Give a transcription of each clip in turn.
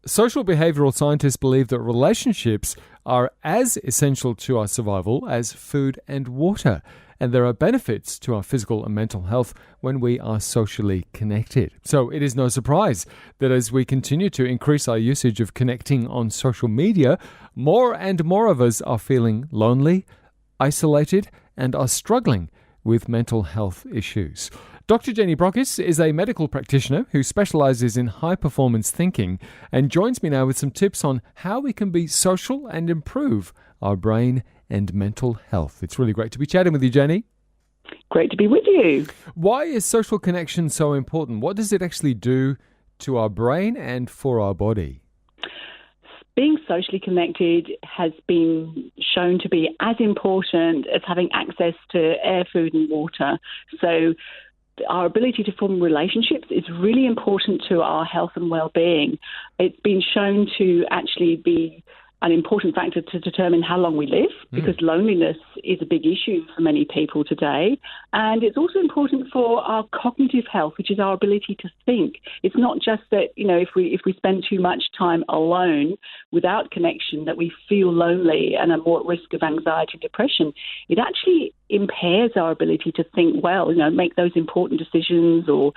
Social behavioral scientists believe that relationships are as essential to our survival as food and water, and there are benefits to our physical and mental health when we are socially connected. So it is no surprise that as we continue to increase our usage of connecting on social media, more and more of us are feeling lonely, isolated, and are struggling with mental health issues. Dr. Jenny Brockis is a medical practitioner who specialises in high-performance thinking and joins me now with some tips on how we can be social and improve our brain and mental health. It's really great to be chatting with you, Jenny. Great to be with you. Why is social connection so important? What does it actually do to our brain and for our body? Being socially connected has been shown to be as important as having access to air, food and water. So our ability to form relationships is really important to our health and well-being. It's been shown to actually be an important factor to determine how long we live, because loneliness is a big issue for many people today. And it's also important for our cognitive health, which is our ability to think. It's not just that, if we spend too much time alone without connection, that we feel lonely and are more at risk of anxiety and depression. It actually impairs our ability to think well, make those important decisions or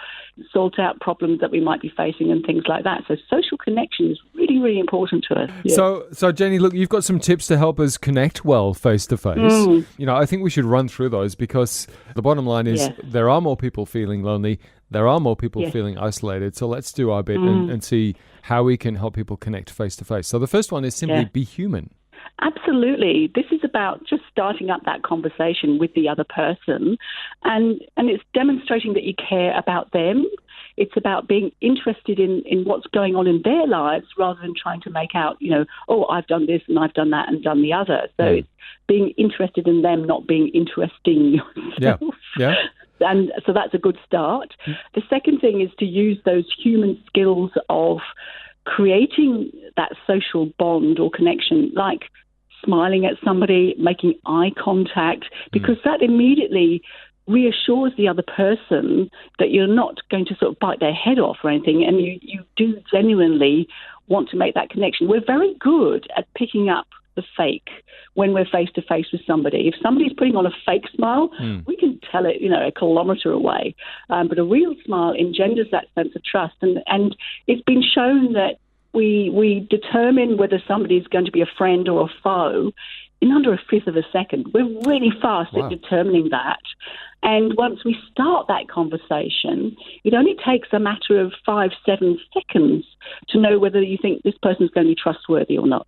sort out problems that we might be facing and things like that. So social connection is really, really important to us. Yeah. So Jenny, look, you've got some tips to help us connect well face to face. I think we should run through those because the bottom line is there are more people feeling lonely. There are more people feeling isolated. So let's do our bit and see how we can help people connect face to face. So the first one is simply be human. Absolutely. This is about just starting up that conversation with the other person, and it's demonstrating that you care about them. It's about being interested in what's going on in their lives rather than trying to make out, I've done this and I've done that and done the other. So it's being interested in them, not being interesting yourself. Yeah. And so that's a good start. The second thing is to use those human skills of creating that social bond or connection, like smiling at somebody, making eye contact, because that immediately reassures the other person that you're not going to sort of bite their head off or anything, and you do genuinely want to make that connection. We're very good at picking up the fake when we're face-to-face with somebody. If somebody's putting on a fake smile, we can tell it, a kilometre away. But a real smile engenders that sense of trust. And it's been shown that we determine whether somebody's going to be a friend or a foe in under a fifth of a second. We're really fast at determining that. And once we start that conversation, it only takes a matter of 5-7 seconds to know whether you think this person's going to be trustworthy or not.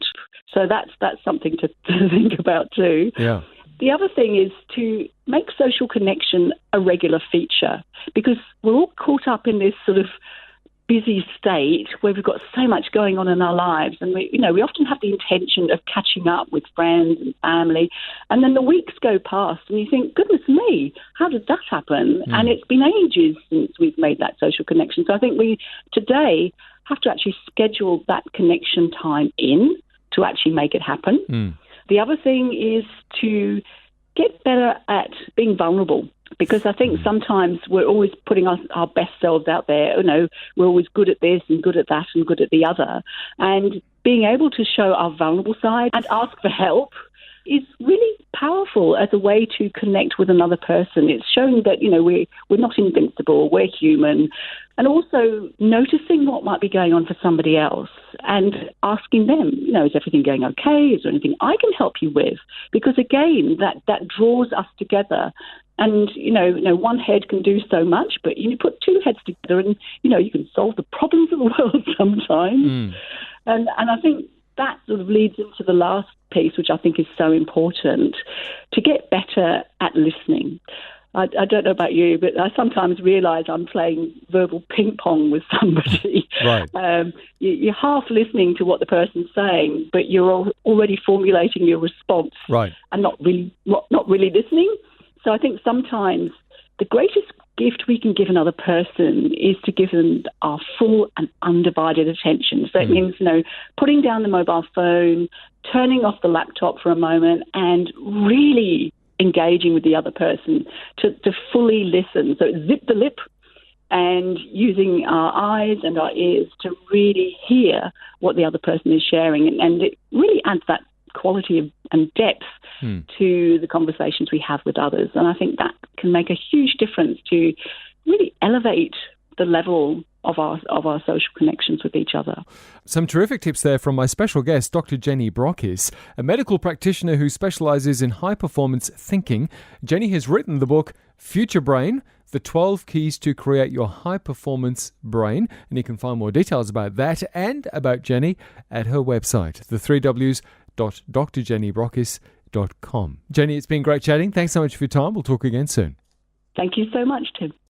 So that's something to think about too. Yeah. The other thing is to make social connection a regular feature, because we're all caught up in this sort of busy state where we've got so much going on in our lives, and we often have the intention of catching up with friends and family, and then the weeks go past and you think, goodness me, how did that happen? And it's been ages since we've made that social connection. So I think we today have to actually schedule that connection time in to actually make it happen. The other thing is to get better at being vulnerable, because I think sometimes we're always putting our best selves out there. We're always good at this and good at that and good at the other. And being able to show our vulnerable side and ask for help is really powerful as a way to connect with another person. It's showing that, we're not invincible, we're human. And also noticing what might be going on for somebody else and asking them, is everything going okay? Is there anything I can help you with? Because again, that draws us together. And, one head can do so much, but you put two heads together and, you can solve the problems of the world sometimes. And I think that sort of leads into the last piece, which I think is so important, to get better at listening. I don't know about you, but I sometimes realise I'm playing verbal ping pong with somebody. Right. You're half listening to what the person's saying, but you're already formulating your response, right, and not really listening. So I think sometimes the greatest gift we can give another person is to give them our full and undivided attention. So that means, putting down the mobile phone, turning off the laptop for a moment, and really engaging with the other person to fully listen. So zip the lip, and using our eyes and our ears to really hear what the other person is sharing. And it really adds that quality and depth to the conversations we have with others. And I think that can make a huge difference to really elevate the level of our social connections with each other. Some terrific tips there from my special guest, Dr. Jenny Brockis, a medical practitioner who specialises in high-performance thinking. Jenny has written the book Future Brain, The 12 Keys to Create Your High-Performance Brain. And you can find more details about that and about Jenny at her website, the3ws.drjennybrockis.com. Jenny, it's been great chatting. Thanks so much for your time. We'll talk again soon. Thank you so much, Tim.